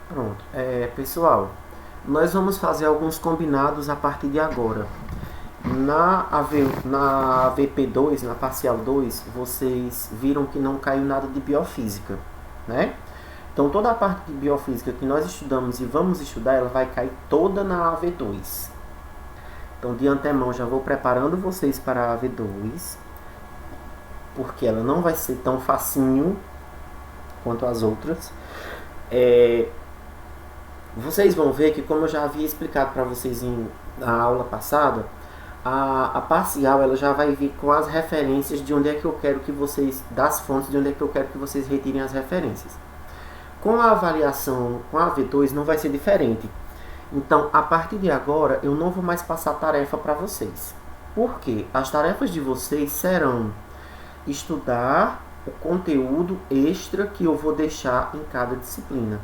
Pronto. Pessoal, nós vamos fazer alguns combinados a partir de agora. Na VP2, na parcial 2, vocês viram que não caiu nada de biofísica, né? Então toda a parte de biofísica que nós estudamos e vamos estudar, ela vai cair toda na AV2. Então de antemão já vou preparando vocês para a AV2, porque ela não vai ser tão facinho quanto as outras. Vocês vão ver que, como eu já havia explicado para vocês na aula passada, a parcial ela já vai vir com as referências de onde é que eu quero que vocês, das fontes de onde é que eu quero que vocês retirem as referências. Com a avaliação, com a V2 não vai ser diferente. Então, a partir de agora, eu não vou mais passar tarefa para vocês. Por quê? As tarefas de vocês serão estudar o conteúdo extra que eu vou deixar em cada disciplina.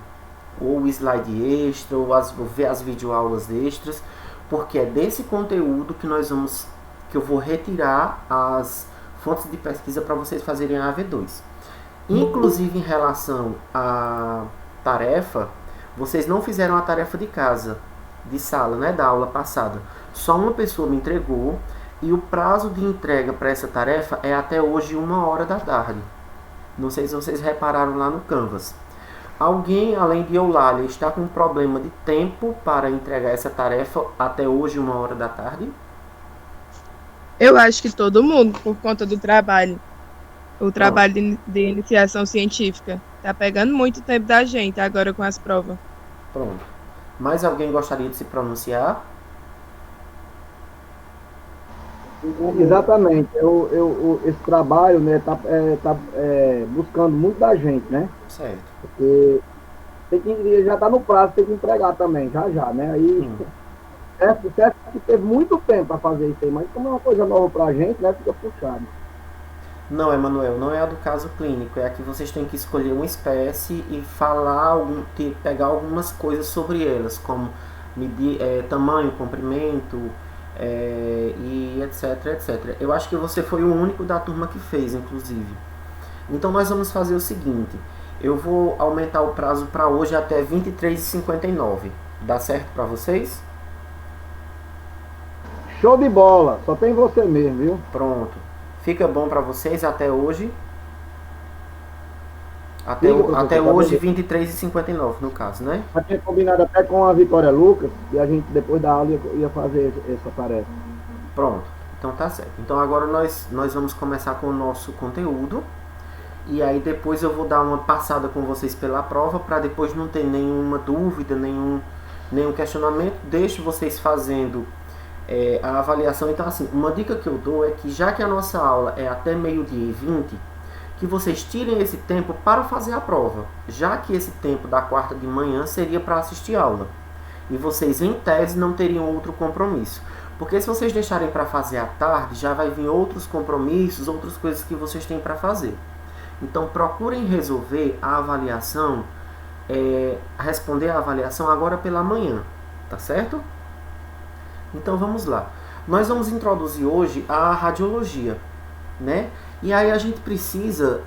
Ou o slide extra, ou ver as videoaulas extras, porque é desse conteúdo que eu vou retirar as fontes de pesquisa para vocês fazerem a AV2. Inclusive em relação à tarefa, vocês não fizeram a tarefa de casa, de sala, né, da aula passada. Só uma pessoa me entregou e o prazo de entrega para essa tarefa é até hoje 1 hora da tarde. Não sei se vocês repararam lá no Canvas. Alguém, além de Eulália, está com um problema de tempo para entregar essa tarefa até hoje, 1 hora da tarde? Eu acho que todo mundo, por conta do trabalho. O trabalho de iniciação científica. Tá pegando muito tempo da gente agora com as provas. Pronto. Mais alguém gostaria de se pronunciar? Exatamente. Esse trabalho, né, tá buscando muito da gente, né? Certo. Porque já está no prazo, tem que entregar também, já, né? Aí, certo que teve muito tempo para fazer isso aí, mas como é uma coisa nova para a gente, né, fica puxado. Não, Emanuel, não é a do caso clínico, é a que vocês têm que escolher uma espécie e pegar algumas coisas sobre elas, como medir tamanho, comprimento, e etc, etc. Eu acho que você foi o único da turma que fez, inclusive. Então nós vamos fazer o seguinte, eu vou aumentar o prazo para hoje até 23h59. Dá certo para vocês? Show de bola, só tem você mesmo, viu? Pronto. Fica bom para vocês até hoje? Até hoje, 23h59, no caso, né? Já tinha combinado até com a Vitória Lucas e a gente, depois da aula, ia fazer essa tarefa. Pronto, então tá certo. Então agora nós vamos começar com o nosso conteúdo. E aí depois eu vou dar uma passada com vocês pela prova, para depois não ter nenhuma dúvida, nenhum questionamento. Deixo vocês fazendo a avaliação. Então, assim, uma dica que eu dou é que, já que a nossa aula é até 12h20, que vocês tirem esse tempo para fazer a prova, já que esse tempo da quarta de manhã seria para assistir aula. E vocês, em tese, não teriam outro compromisso. Porque se vocês deixarem para fazer à tarde, já vai vir outros compromissos, outras coisas que vocês têm para fazer. Então, procurem resolver a avaliação, responder a avaliação agora pela manhã, tá certo? Então, vamos lá. Nós vamos introduzir hoje a radiologia, né? E aí a gente precisa,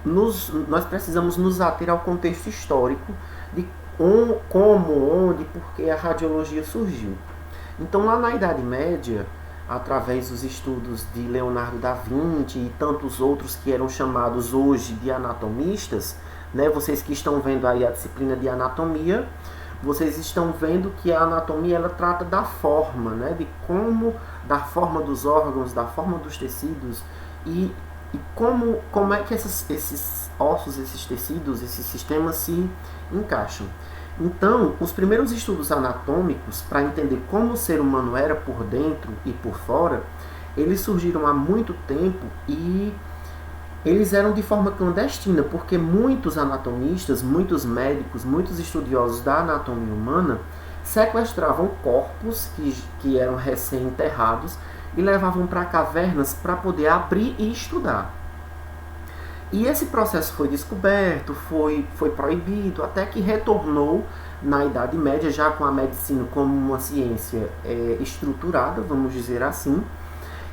nós precisamos nos ater ao contexto histórico de como, onde, por que a radiologia surgiu. Então, lá na Idade Média, através dos estudos de Leonardo da Vinci e tantos outros que eram chamados hoje de anatomistas, né? Vocês que estão vendo aí a disciplina de anatomia, vocês estão vendo que a anatomia ela trata da forma, né? Da forma dos órgãos, da forma dos tecidos e como é que esses ossos, esses tecidos, esses sistemas se encaixam. Então, os primeiros estudos anatômicos, para entender como o ser humano era por dentro e por fora, eles surgiram há muito tempo e eles eram de forma clandestina, porque muitos anatomistas, muitos médicos, muitos estudiosos da anatomia humana sequestravam corpos que eram recém-enterrados e levavam para cavernas para poder abrir e estudar. E esse processo foi descoberto, foi proibido, até que retornou na Idade Média, já com a medicina como uma ciência estruturada, vamos dizer assim.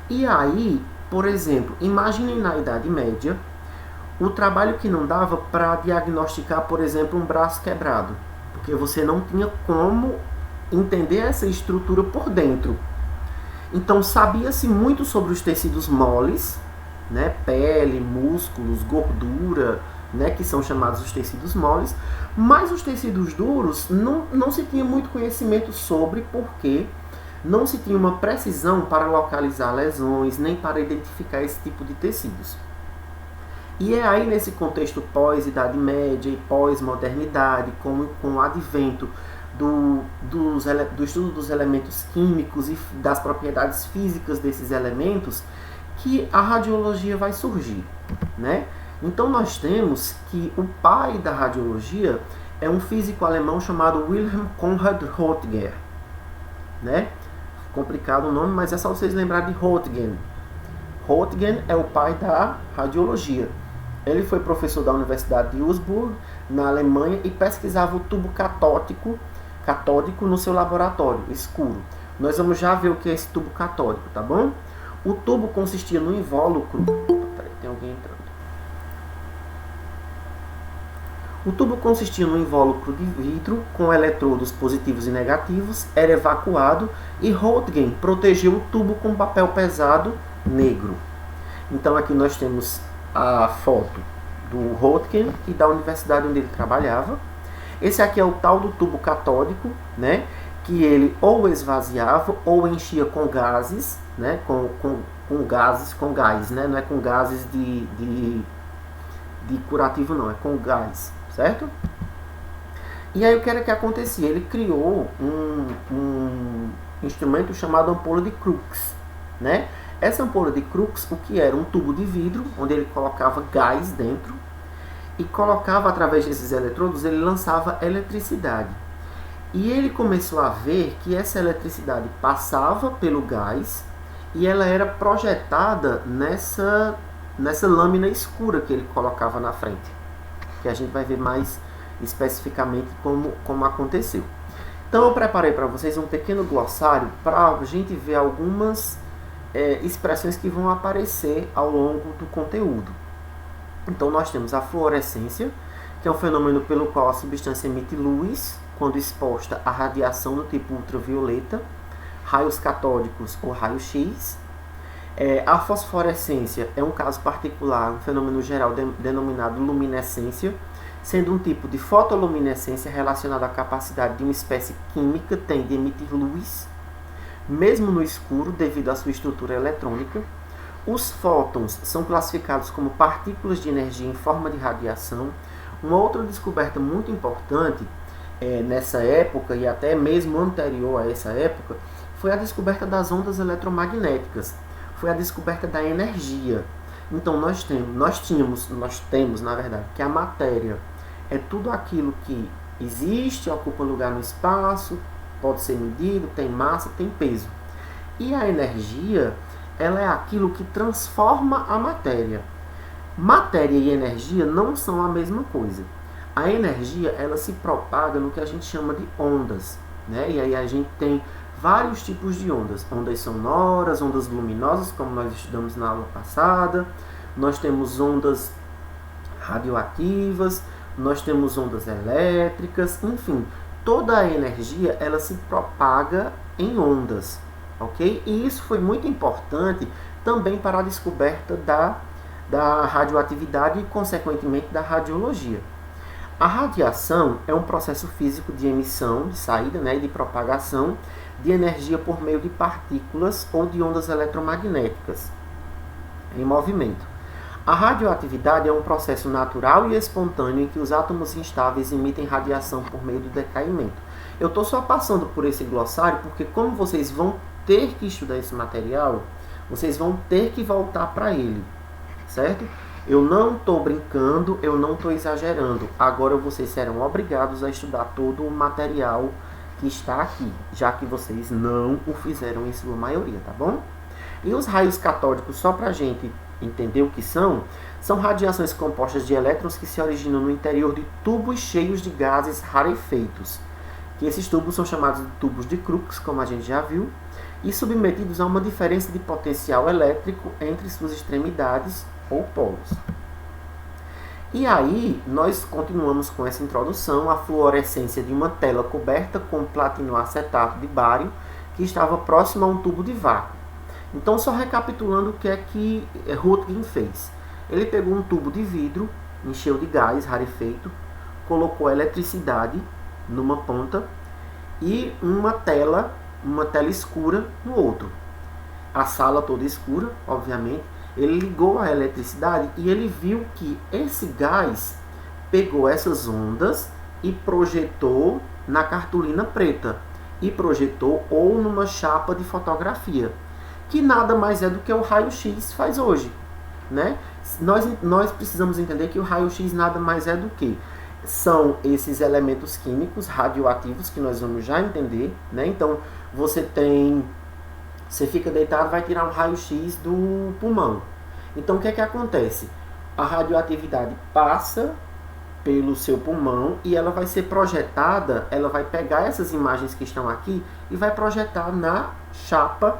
E aí, por exemplo, imaginem na Idade Média O trabalho que não dava para diagnosticar, por exemplo, um braço quebrado, porque você não tinha como entender essa estrutura por dentro. Então sabia-se muito sobre os tecidos moles, né, pele, músculos, gordura, né, que são chamados os tecidos moles, mas os tecidos duros não se tinha muito conhecimento sobre, porque não se tinha uma precisão para localizar lesões, nem para identificar esse tipo de tecidos. E é aí nesse contexto pós-Idade Média e pós-modernidade, com o advento do estudo dos elementos químicos e das propriedades físicas desses elementos, que a radiologia vai surgir, né? Então nós temos que o pai da radiologia é um físico alemão chamado Wilhelm Conrad Röntgen, né? Complicado o nome, mas é só vocês lembrarem de Röntgen. Röntgen é o pai da radiologia. Ele foi professor da Universidade de Würzburg, na Alemanha, e pesquisava o tubo catódico no seu laboratório escuro. Nós vamos já ver o que é esse tubo catódico, tá bom? O tubo consistia no invólucro. Peraí, tem alguém entrando. O tubo consistia no invólucro de vidro com eletrodos positivos e negativos, era evacuado e Röntgen protegeu o tubo com papel pesado negro. Então aqui nós temos a foto do Röntgen e da universidade onde ele trabalhava. Esse aqui é o tal do tubo catódico, né, que ele ou esvaziava ou enchia com gases, né, com gás, né, não é com gases de curativo não, é com gás, certo? E aí o que era que acontecia? Ele criou um instrumento chamado ampola de Crookes, né? Essa ampola de Crookes, o que era? Um tubo de vidro, onde ele colocava gás dentro e colocava, através desses eletrodos, ele lançava eletricidade. E ele começou a ver que essa eletricidade passava pelo gás e ela era projetada nessa lâmina escura que ele colocava na frente, que a gente vai ver mais especificamente como aconteceu. Então eu preparei para vocês um pequeno glossário para a gente ver algumas expressões que vão aparecer ao longo do conteúdo. Então nós temos a fluorescência, que é um fenômeno pelo qual a substância emite luz quando exposta à radiação do tipo ultravioleta, raios catódicos ou raio-x. A fosforescência é um caso particular, um fenômeno geral denominado luminescência, sendo um tipo de fotoluminescência relacionado à capacidade de uma espécie química tem de emitir luz, mesmo no escuro, devido à sua estrutura eletrônica. Os fótons são classificados como partículas de energia em forma de radiação. Uma outra descoberta muito importante nessa época, e até mesmo anterior a essa época, foi a descoberta das ondas eletromagnéticas. Foi a descoberta da energia. Então nós temos, na verdade, que a matéria é tudo aquilo que existe, ocupa lugar no espaço, pode ser medido, tem massa, tem peso. E a energia, ela é aquilo que transforma a matéria. Matéria e energia não são a mesma coisa. A energia, ela se propaga no que a gente chama de ondas, né? E aí a gente tem vários tipos de ondas. Ondas sonoras, ondas luminosas, como nós estudamos na aula passada. Nós temos ondas radioativas, nós temos ondas elétricas, enfim. Toda a energia, ela se propaga em ondas, ok? E isso foi muito importante também para a descoberta da radioatividade e, consequentemente, da radiologia. A radiação é um processo físico de emissão, de saída, né, e de propagação de energia por meio de partículas ou de ondas eletromagnéticas em movimento. A radioatividade é um processo natural e espontâneo em que os átomos instáveis emitem radiação por meio do decaimento. Eu estou só passando por esse glossário porque, como vocês vão ter que estudar esse material, vocês vão ter que voltar para ele, certo? Eu não estou brincando, eu não estou exagerando. Agora vocês serão obrigados a estudar todo o material que está aqui, já que vocês não o fizeram em sua maioria, tá bom? E os raios catódicos, só para a gente entender o que são radiações compostas de elétrons que se originam no interior de tubos cheios de gases rarefeitos. Que esses tubos são chamados de tubos de Crookes, como a gente já viu, e submetidos a uma diferença de potencial elétrico entre suas extremidades ou polos. E aí, nós continuamos com essa introdução, a fluorescência de uma tela coberta com platinoacetato de bário, que estava próximo a um tubo de vácuo. Então, só recapitulando o que é que Röntgen fez. Ele pegou um tubo de vidro, encheu de gás rarefeito, colocou eletricidade numa ponta e uma tela escura no outro. A sala toda escura, obviamente. Ele ligou a eletricidade e ele viu que esse gás pegou essas ondas e projetou na cartolina preta. E projetou ou numa chapa de fotografia, que nada mais é do que o raio-x faz hoje, né? Nós precisamos entender que o raio-x nada mais é do que são esses elementos químicos radioativos que nós vamos já entender, né? Então, você fica deitado, vai tirar um raio-x do pulmão. Então, o que é que acontece? A radioatividade passa pelo seu pulmão e ela vai ser projetada, ela vai pegar essas imagens que estão aqui e vai projetar na chapa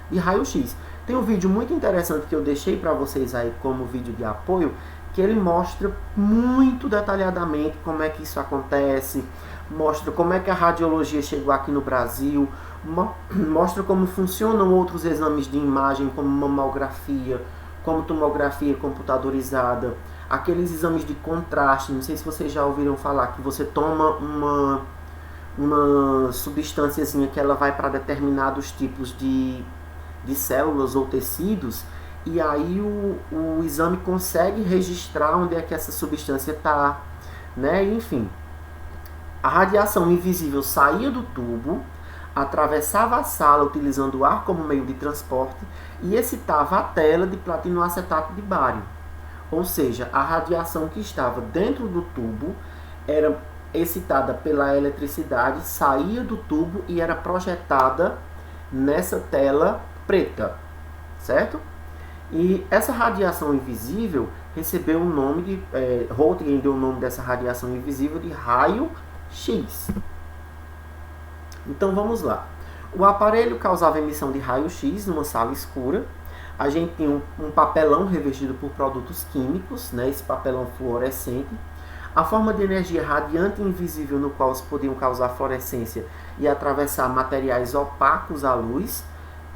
de raio-x. Tem um vídeo muito interessante que eu deixei para vocês aí como vídeo de apoio, que ele mostra muito detalhadamente como é que isso acontece, mostra como é que a radiologia chegou aqui no Brasil, mostra como funcionam outros exames de imagem, como mamografia, como tomografia computadorizada, aqueles exames de contraste. Não sei se vocês já ouviram falar que você toma uma substânciazinha que ela vai para determinados tipos de células ou tecidos, e aí o exame consegue registrar onde é que essa substância está, né? Enfim, a radiação invisível saía do tubo, atravessava a sala utilizando o ar como meio de transporte e excitava a tela de platinoacetato de bário. Ou seja, a radiação que estava dentro do tubo era excitada pela eletricidade, saía do tubo e era projetada nessa tela preta, certo? E essa radiação invisível recebeu o nome de... Röntgen deu o nome dessa radiação invisível de raio-x. Então vamos lá. O aparelho causava emissão de raio-x numa sala escura. A gente tinha um papelão revestido por produtos químicos, né? Esse papelão fluorescente. A forma de energia radiante e invisível no qual se podiam causar fluorescência e atravessar materiais opacos à luz,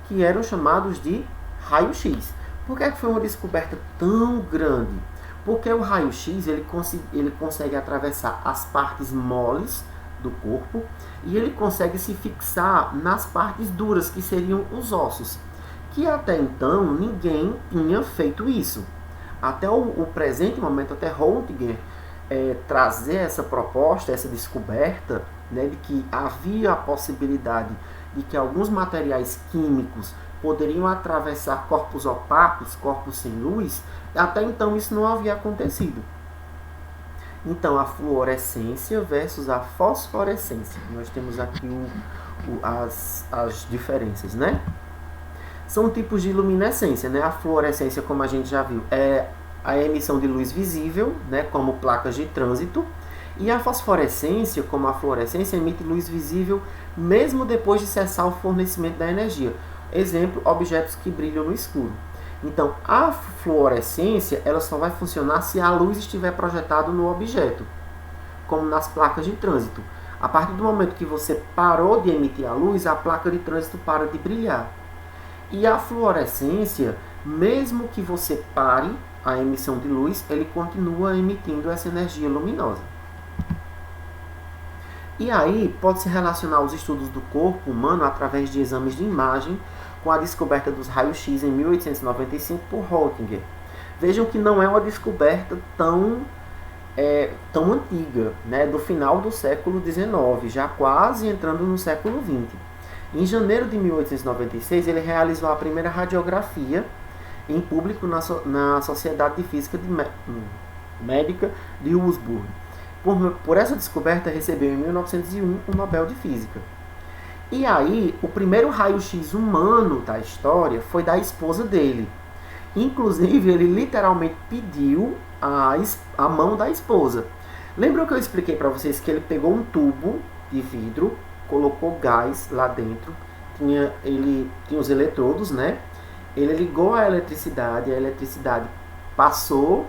que eram chamados de raio-x. Por que foi uma descoberta tão grande? Porque o raio-x ele consegue atravessar as partes moles do corpo e ele consegue se fixar nas partes duras, que seriam os ossos, que até então ninguém tinha feito isso. Até o presente momento, até Röntgen trazer essa proposta, essa descoberta, né, de que havia a possibilidade de que alguns materiais químicos poderiam atravessar corpos opacos, corpos sem luz, até então isso não havia acontecido. Então, a fluorescência versus a fosforescência. Nós temos aqui as diferenças, né? São tipos de luminescência, né? A fluorescência, como a gente já viu, é a emissão de luz visível, né, como placas de trânsito. E a fosforescência, como a fluorescência, emite luz visível mesmo depois de cessar o fornecimento da energia. Exemplo, objetos que brilham no escuro. Então, a fluorescência ela só vai funcionar se a luz estiver projetada no objeto, como nas placas de trânsito. A partir do momento que você parou de emitir a luz, a placa de trânsito para de brilhar. E a fluorescência, mesmo que você pare a emissão de luz, ele continua emitindo essa energia luminosa. E aí, pode-se relacionar os estudos do corpo humano através de exames de imagem com a descoberta dos raios-x em 1895 por Röntgen. Vejam que não é uma descoberta tão antiga, né, do final do século XIX, já quase entrando no século XX. Em janeiro de 1896, ele realizou a primeira radiografia em público na Sociedade de Física Médica de Würzburg. Por essa descoberta, recebeu em 1901 o Nobel de Física. E aí, o primeiro raio-x humano da história foi da esposa dele. Inclusive, ele literalmente pediu a mão da esposa. Lembram que eu expliquei para vocês que ele pegou um tubo de vidro, colocou gás lá dentro, tinha os eletrodos, né? Ele ligou a eletricidade passou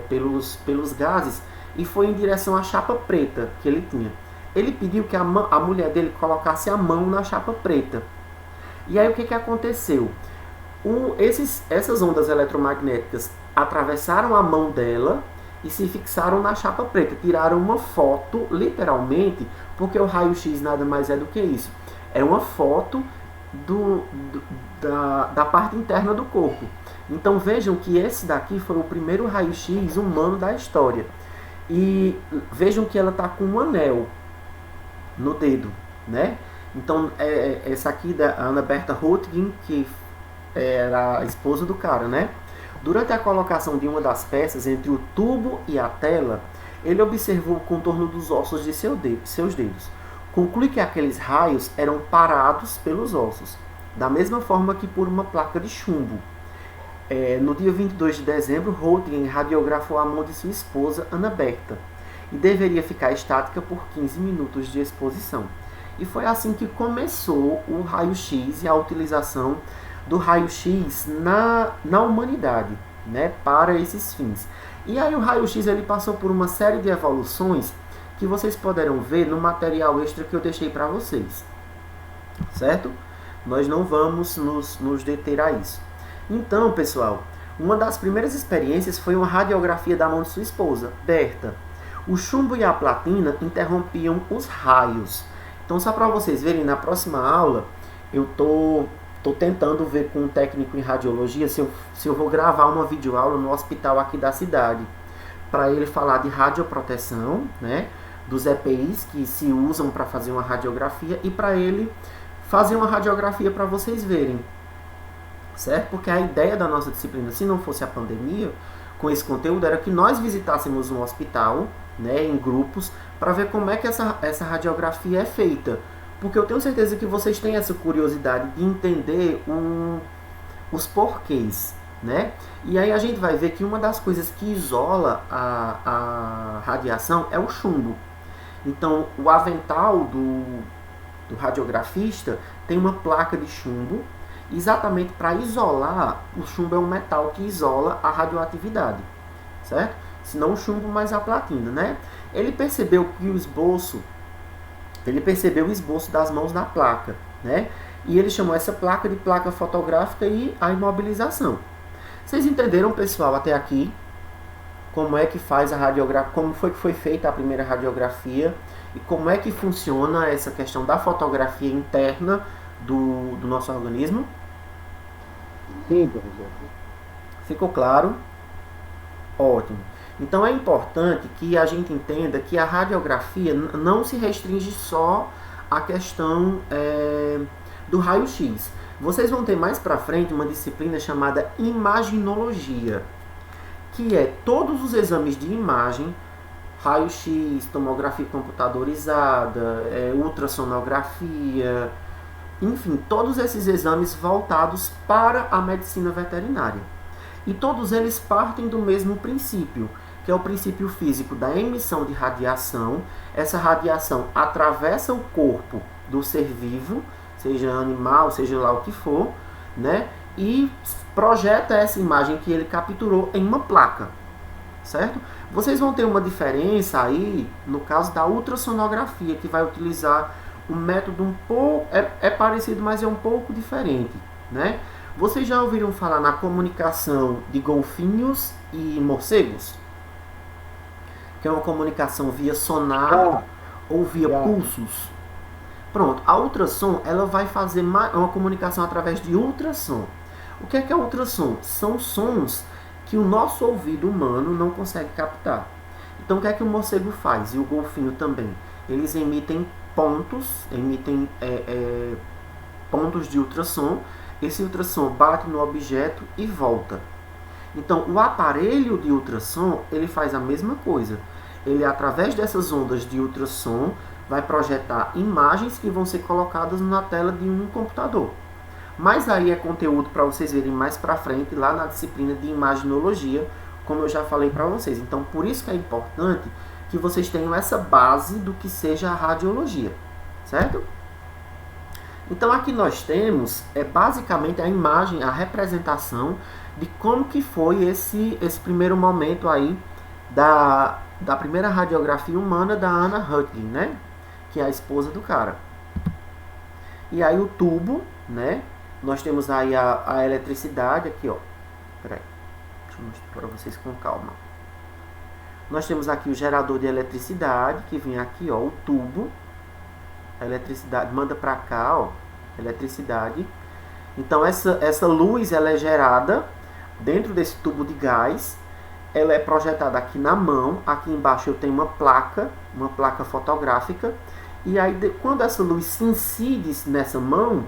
pelos gases e foi em direção à chapa preta que ele tinha. Ele pediu que a mulher dele colocasse a mão na chapa preta. E aí o que aconteceu? Essas ondas eletromagnéticas atravessaram a mão dela e se fixaram na chapa preta. Tiraram uma foto, literalmente, porque o raio-x nada mais é do que isso. É uma foto da parte interna do corpo. Então vejam que esse daqui foi o primeiro raio-x humano da história. E vejam que ela está com um anel no dedo, né? Então essa aqui da Anna Bertha Röntgen, que era a esposa do cara, né? Durante a colocação de uma das peças entre o tubo e a tela, ele observou o contorno dos ossos de seus dedos. Conclui que aqueles raios eram parados pelos ossos, da mesma forma que por uma placa de chumbo. No dia 22 de dezembro, Röntgen radiografou a mão de sua esposa, Anna Bertha, e deveria ficar estática por 15 minutos de exposição. E foi assim que começou o raio-x e a utilização do raio-x na humanidade, né, para esses fins. E aí o raio-x ele passou por uma série de evoluções que vocês poderão ver no material extra que eu deixei para vocês, certo? Nós não vamos nos deter a isso. Então, pessoal, uma das primeiras experiências foi uma radiografia da mão de sua esposa, Bertha. O chumbo e a platina interrompiam os raios. Então, só para vocês verem, na próxima aula, eu tô tentando ver com um técnico em radiologia se eu vou gravar uma videoaula no hospital aqui da cidade, para ele falar de radioproteção, né, dos EPIs que se usam para fazer uma radiografia e para ele fazer uma radiografia para vocês verem, certo? Porque a ideia da nossa disciplina, se não fosse a pandemia, com esse conteúdo, era que nós visitássemos um hospital, né, em grupos, para ver como é que essa radiografia é feita. Porque eu tenho certeza que vocês têm essa curiosidade de entender os porquês, né? E aí a gente vai ver que uma das coisas que isola a radiação é o chumbo. Então, o avental do radiografista tem uma placa de chumbo, exatamente para isolar. O chumbo é um metal que isola a radioatividade, certo? Se não o chumbo, mas a platina, né? Ele percebeu o esboço das mãos na placa, né? E ele chamou essa placa de placa fotográfica e a imobilização. Vocês entenderam, pessoal, até aqui? Como é que faz a radiografia, como foi que foi feita a primeira radiografia e como é que funciona essa questão da fotografia interna do nosso organismo? Sim, professor. Ficou claro? Ótimo. Então é importante que a gente entenda que a radiografia não se restringe só à questão do raio-x. Vocês vão ter mais para frente uma disciplina chamada imaginologia, que é todos os exames de imagem, raio-x, tomografia computadorizada, ultrassonografia, enfim, todos esses exames voltados para a medicina veterinária. E todos eles partem do mesmo princípio, que é o princípio físico da emissão de radiação. Essa radiação atravessa o corpo do ser vivo, seja animal, seja lá o que for, né? E projeta essa imagem que ele capturou em uma placa, certo? Vocês vão ter uma diferença aí no caso da ultrassonografia, que vai utilizar um método um pouco, é parecido, mas é um pouco diferente, né? Vocês já ouviram falar na comunicação de golfinhos e morcegos? Que é uma comunicação via sonar ou via pulsos. Pronto, a ultrassom ela vai fazer uma comunicação através de ultrassom. O que é ultrassom? São sons que o nosso ouvido humano não consegue captar. Então o que é que o morcego faz? E o golfinho também. Eles emitem pontos de ultrassom. Esse ultrassom bate no objeto e volta. Então o aparelho de ultrassom ele faz a mesma coisa. Ele, através dessas ondas de ultrassom, vai projetar imagens que vão ser colocadas na tela de um computador. Mas aí é conteúdo para vocês verem mais para frente, lá na disciplina de imaginologia, como eu já falei para vocês. Então, por isso que é importante que vocês tenham essa base do que seja a radiologia, certo? Então, aqui nós temos basicamente a imagem, a representação de como que foi esse primeiro momento aí da primeira radiografia humana da Anna Röntgen, né? Que é a esposa do cara. E aí o tubo, né? Nós temos aí a eletricidade aqui, ó. Peraí, deixa eu mostrar para vocês com calma. Nós temos aqui o gerador de eletricidade, que vem aqui, ó, o tubo. A eletricidade manda para cá, ó, eletricidade. Então essa luz ela é gerada dentro desse tubo de gás. Ela é projetada aqui na mão. Aqui embaixo eu tenho uma placa fotográfica. E aí quando essa luz se incide nessa mão,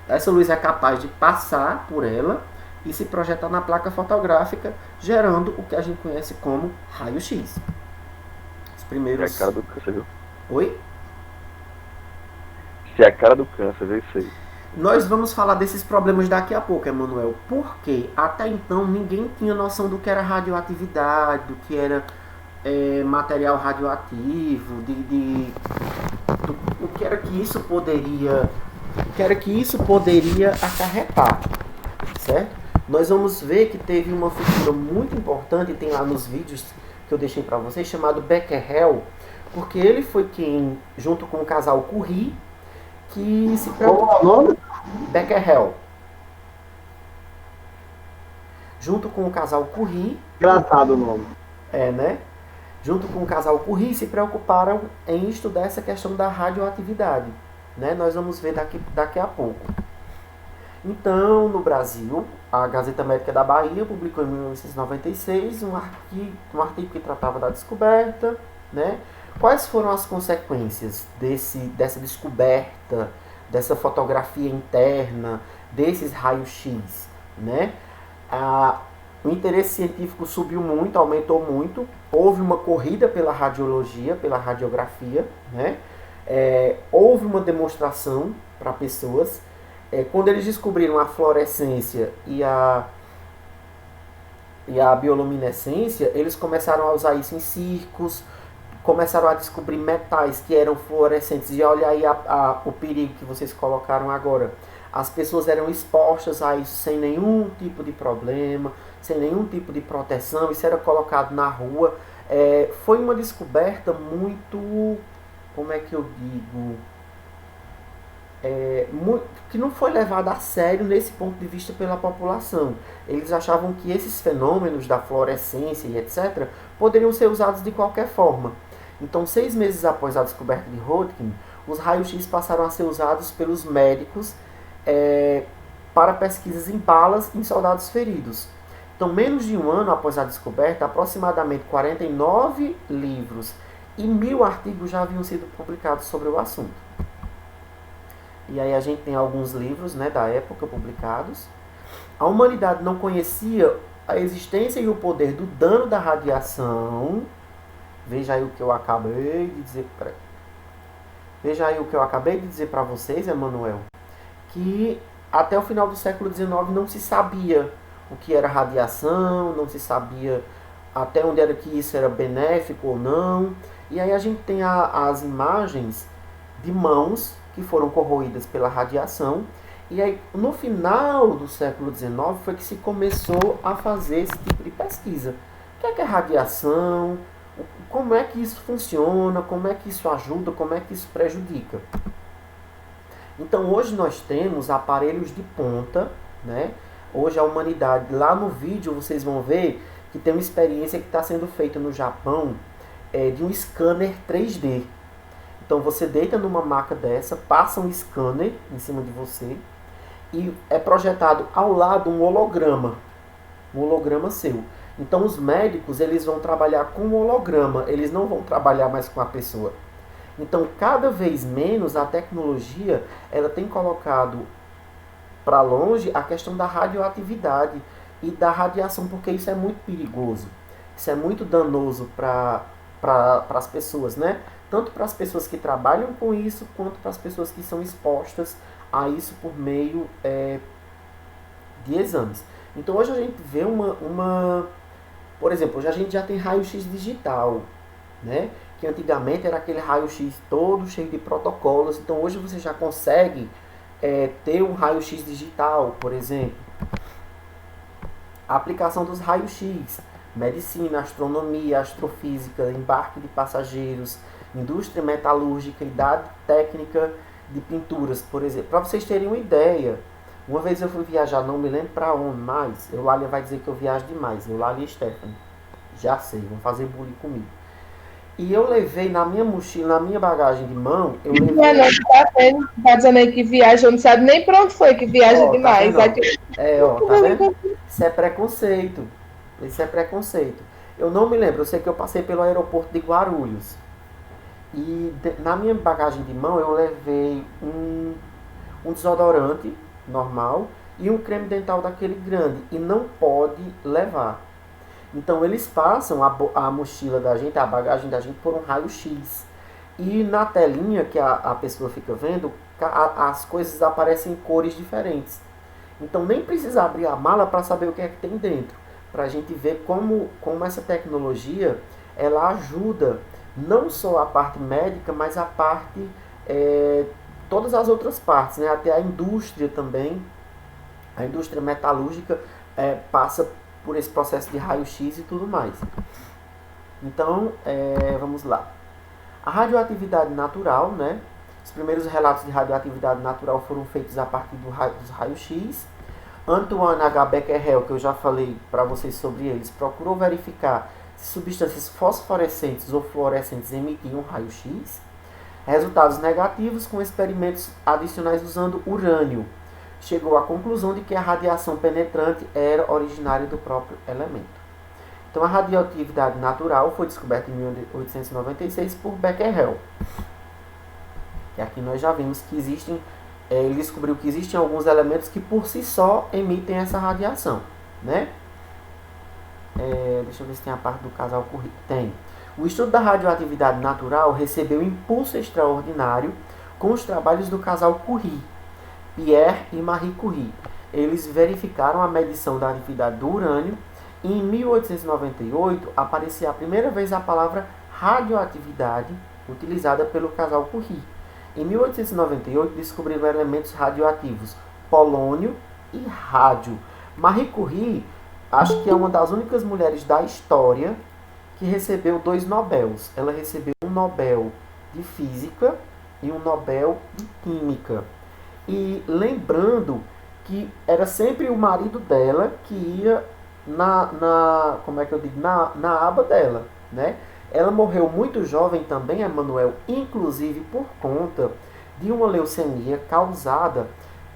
essa luz é capaz de passar por ela e se projetar na placa fotográfica, gerando o que a gente conhece como raio-x. Os primeiros... É a cara do câncer, viu? Oi? Isso é a cara do câncer, viu isso aí? Nós vamos falar desses problemas daqui a pouco, Emanuel, porque até então ninguém tinha noção do que era radioatividade, do que era material radioativo, o que era que isso poderia acarretar, certo? Nós vamos ver que teve uma figura muito importante, tem lá nos vídeos que eu deixei para vocês, chamado Becquerel, porque ele foi quem, junto com o casal Curie, que se preocupou... Qual é o nome? Becquerel. Junto com o casal Curie... Engraçado o nome. né? Junto com o casal Curie, se preocuparam em estudar essa questão da radioatividade, né? Nós vamos ver daqui a pouco. Então, no Brasil, a Gazeta Médica da Bahia publicou em 1996 um artigo que tratava da descoberta, né? Quais foram as consequências dessa descoberta, dessa fotografia interna, desses raios-x, né? O interesse científico subiu muito, aumentou muito. Houve uma corrida pela radiologia, pela radiografia, né? Houve uma demonstração para pessoas. Quando eles descobriram a fluorescência e a bioluminescência, eles começaram a usar isso em circos, começaram a descobrir metais que eram fluorescentes. E olha aí o perigo que vocês colocaram agora. As pessoas eram expostas a isso sem nenhum tipo de problema, sem nenhum tipo de proteção. Isso era colocado na rua. Foi uma descoberta muito, como é que eu digo, que não foi levada a sério nesse ponto de vista pela população. Eles achavam que esses fenômenos da fluorescência e etc. poderiam ser usados de qualquer forma. Então, 6 meses após a descoberta de Röntgen, os raios-x passaram a ser usados pelos médicos para pesquisas em balas em soldados feridos. Então, menos de um ano após a descoberta, aproximadamente 49 livros e 1.000 artigos já haviam sido publicados sobre o assunto. E aí a gente tem alguns livros, né, da época publicados. A humanidade não conhecia a existência e o poder do dano da radiação. Veja aí o que eu acabei de dizer. Veja aí o que eu acabei de dizer para vocês, Emanuel. Que até o final do século XIX não se sabia o que era radiação, não se sabia até onde era que isso era benéfico ou não. E aí a gente tem as imagens de mãos que foram corroídas pela radiação. E aí, no final do século XIX, foi que se começou a fazer esse tipo de pesquisa. O que é radiação? Como é que isso funciona? Como é que isso ajuda? Como é que isso prejudica? Então, hoje nós temos aparelhos de ponta, né? Hoje a humanidade, lá no vídeo vocês vão ver que tem uma experiência que está sendo feita no Japão de um scanner 3D. Então você deita numa maca dessa, passa um scanner em cima de você e é projetado ao lado um holograma seu. Então os médicos eles vão trabalhar com o holograma, eles não vão trabalhar mais com a pessoa. Então cada vez menos a tecnologia ela tem colocado para longe a questão da radioatividade e da radiação, porque isso é muito perigoso, isso é muito danoso para as pessoas, né? Tanto para as pessoas que trabalham com isso, quanto para as pessoas que são expostas a isso por meio de exames. Então hoje a gente vê por exemplo, hoje a gente já tem raio-x digital, né? Que antigamente era aquele raio-x todo cheio de protocolos. Então hoje você já consegue ter um raio-x digital, por exemplo. A aplicação dos raios-x, medicina, astronomia, astrofísica, embarque de passageiros, indústria metalúrgica, idade técnica de pinturas, por exemplo. Para vocês terem uma ideia, uma vez eu fui viajar, não me lembro para onde mais, Eulália vai dizer que eu viajo demais, Eulália e Stephanie, já sei, vão fazer bullying comigo. E eu levei na minha mochila, na minha bagagem de mão, eu levei... Tá dizendo aí que viaja, não sabe nem pra onde foi que viaja demais. Tá vendo? Isso é preconceito. Isso é preconceito. Eu não me lembro, eu sei que eu passei pelo aeroporto de Guarulhos. E na minha bagagem de mão eu levei um desodorante normal e um creme dental daquele grande. E não pode levar. Então eles passam a mochila da gente, a bagagem da gente, por um raio-x. E na telinha que a pessoa fica vendo, as coisas aparecem em cores diferentes. Então nem precisa abrir a mala para saber o que é que tem dentro. Para a gente ver como essa tecnologia ela ajuda não só a parte médica, mas a parte, todas as outras partes, né? Até a indústria também, a indústria metalúrgica passa por esse processo de raio-x e tudo mais. Então, vamos lá. A radioatividade natural, né? Os primeiros relatos de radioatividade natural foram feitos a partir dos raios-x. Antoine H. Becquerel, que eu já falei para vocês sobre eles, procurou verificar se substâncias fosforescentes ou fluorescentes emitiam raio-x. Resultados negativos com experimentos adicionais usando urânio. Chegou à conclusão de que a radiação penetrante era originária do próprio elemento. Então, a radioatividade natural foi descoberta em 1896 por Becquerel. E aqui nós já vimos que existem, ele descobriu que existem alguns elementos que por si só emitem essa radiação, né? Deixa eu ver se tem a parte do casal Curie. Tem. O estudo da radioatividade natural recebeu impulso extraordinário com os trabalhos do casal Curie, Pierre e Marie Curie. Eles verificaram a medição da atividade do urânio e em 1898 aparecia a primeira vez a palavra radioatividade utilizada pelo casal Curie. Em 1898 descobriram elementos radioativos polônio e rádio. Marie Curie, acho que é uma das únicas mulheres da história que recebeu 2 Nobels. Ela recebeu um Nobel de Física e um Nobel de Química. E lembrando que era sempre o marido dela que ia na aba dela, né? Ela morreu muito jovem também, Emanuel, inclusive por conta de uma leucemia causada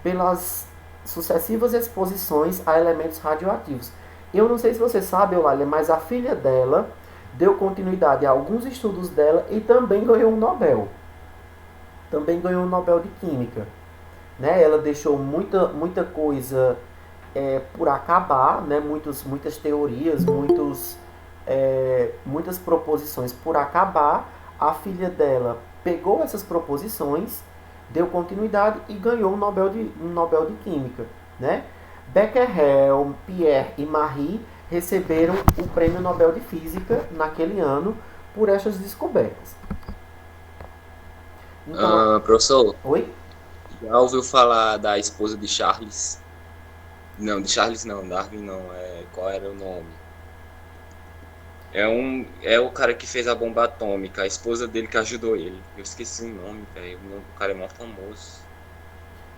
pelas sucessivas exposições a elementos radioativos. Eu não sei se você sabe, Eulália, mas a filha dela deu continuidade a alguns estudos dela e também ganhou um Nobel. Também ganhou um Nobel de Química. Né? Ela deixou muita coisa por acabar, né? Muitas teorias, muitas proposições por acabar. A filha dela pegou essas proposições, deu continuidade e ganhou um Nobel de Química. Né? Becquerel, Pierre e Marie receberam o Prêmio Nobel de Física naquele ano por essas descobertas. Então, professor? Oi? Já ouviu falar da esposa de Charles? Não, de Charles não, Darwin não. Qual era o nome? É o cara que fez a bomba atômica, a esposa dele que ajudou ele. Eu esqueci o nome, velho. O cara é mó famoso.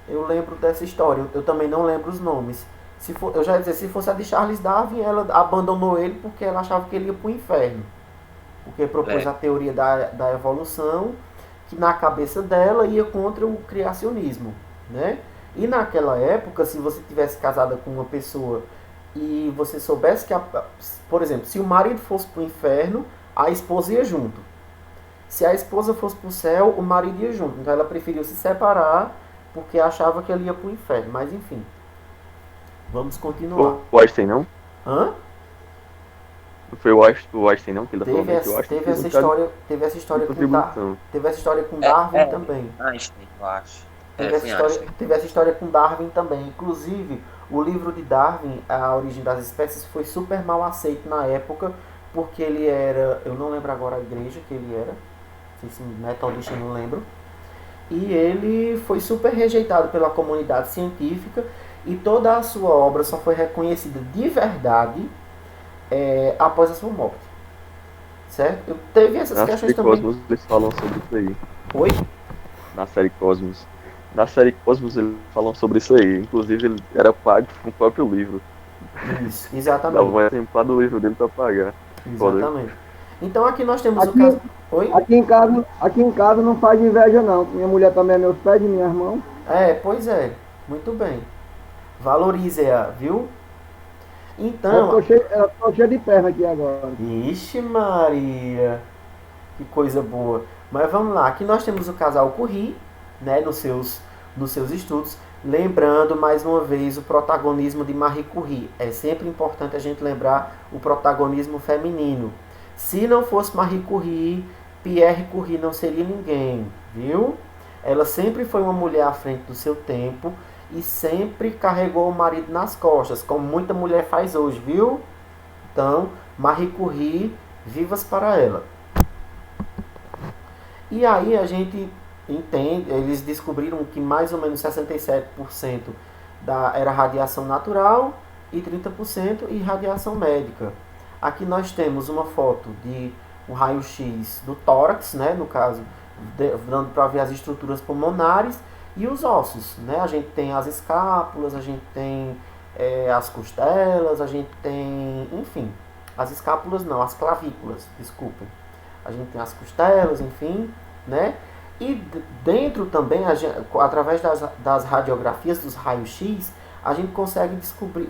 Eu lembro dessa história, eu também não lembro os nomes. Eu já ia dizer, se fosse a de Charles Darwin, ela abandonou ele porque ela achava que ele ia para o inferno. Porque propôs a teoria da evolução, que na cabeça dela ia contra o criacionismo, né? E naquela época, se você tivesse casada com uma pessoa e você soubesse que, por exemplo, se o marido fosse para o inferno, a esposa ia junto. Se a esposa fosse para o céu, o marido ia junto. Então ela preferiu se separar porque achava que ele ia para o inferno. Mas enfim, vamos continuar. O Einstein não? Hã? Não foi o Einstein não que ele falou? Teve essa história com Darwin também. Einstein, eu acho. Teve essa história com Darwin também. Inclusive, o livro de Darwin, A Origem das Espécies, foi super mal aceito na época, porque ele era, eu não lembro agora a igreja que ele era, não sei se metodista, não lembro. E ele foi super rejeitado pela comunidade científica. e toda a sua obra só foi reconhecida de verdade após a sua morte. Certo? Eu teve essas Na questões série também. Cosmos eles falam sobre isso aí. Oi? Na série Cosmos. Na série Cosmos eles falam sobre isso aí. Inclusive ele era pago com o próprio livro. Isso, Dava exatamente. um exemplar do livro dele pra pagar. Exatamente. Então aqui nós temos o Aqui, caso. Oi? aqui em casa não faz inveja não. Minha mulher também é meus pés e minhas mãos. Pois é. Muito bem. Valorize-a, viu? Ela Então, ficou cheia de perna aqui agora. Ixi Maria, que coisa boa. Mas vamos lá, aqui nós temos o casal Curie, né, nos seus estudos. Lembrando, mais uma vez, o protagonismo de Marie Curie. É sempre importante a gente lembrar o protagonismo feminino. Se não fosse Marie Curie, Pierre Curie não seria ninguém, viu? Ela sempre foi uma mulher à frente do seu tempo e sempre carregou o marido nas costas, como muita mulher faz hoje, viu? Então, Marie Curie, vivas para ela. E aí a gente entende, eles descobriram que mais ou menos 67% era radiação natural e 30% irradiação médica. Aqui nós temos uma foto de um raio-x do tórax, né, no caso, dando para ver as estruturas pulmonares e os ossos, né? A gente tem as escápulas, a gente tem as costelas, a gente tem, enfim, as escápulas não, as clavículas, desculpem. A gente tem as costelas, enfim, né? E dentro também, através das radiografias dos raios-x, a gente consegue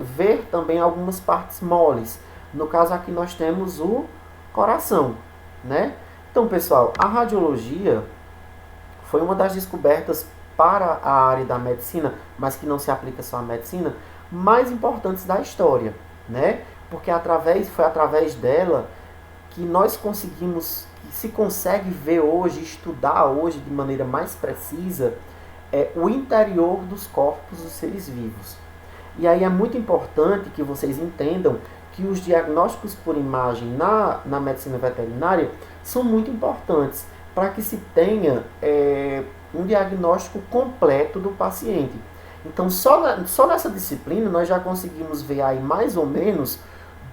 ver também algumas partes moles. No caso aqui nós temos o coração, né? Então, pessoal, a radiologia foi uma das descobertas para a área da medicina, mas que não se aplica só à medicina, mais importantes da história, né? Porque foi através dela que nós conseguimos, que se consegue ver hoje, estudar hoje de maneira mais precisa, o interior dos corpos dos seres vivos. E aí é muito importante que vocês entendam que os diagnósticos por imagem na medicina veterinária são muito importantes para que se tenha um diagnóstico completo do paciente. Então, só nessa disciplina nós já conseguimos ver aí mais ou menos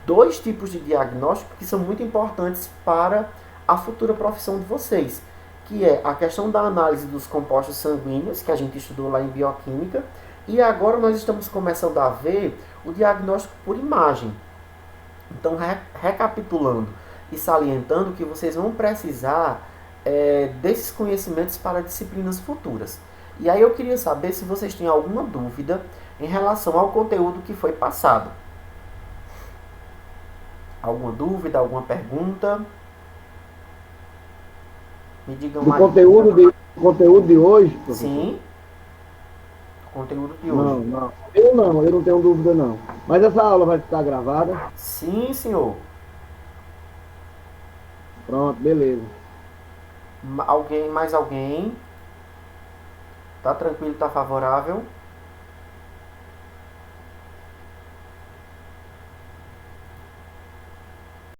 2 tipos de diagnóstico que são muito importantes para a futura profissão de vocês, que é a questão da análise dos compostos sanguíneos, que a gente estudou lá em bioquímica, e agora nós estamos começando a ver o diagnóstico por imagem. Então, recapitulando e salientando que vocês vão precisar desses conhecimentos para disciplinas futuras. E aí eu queria saber se vocês têm alguma dúvida em relação ao conteúdo que foi passado. Alguma dúvida, alguma pergunta? Me digam mais. Conteúdo de hoje, professor? Sim. Conteúdo de hoje. Não. Eu não tenho dúvida não. Mas essa aula vai ficar gravada? Sim, senhor. Pronto, beleza. Mais alguém? Tá tranquilo, tá favorável?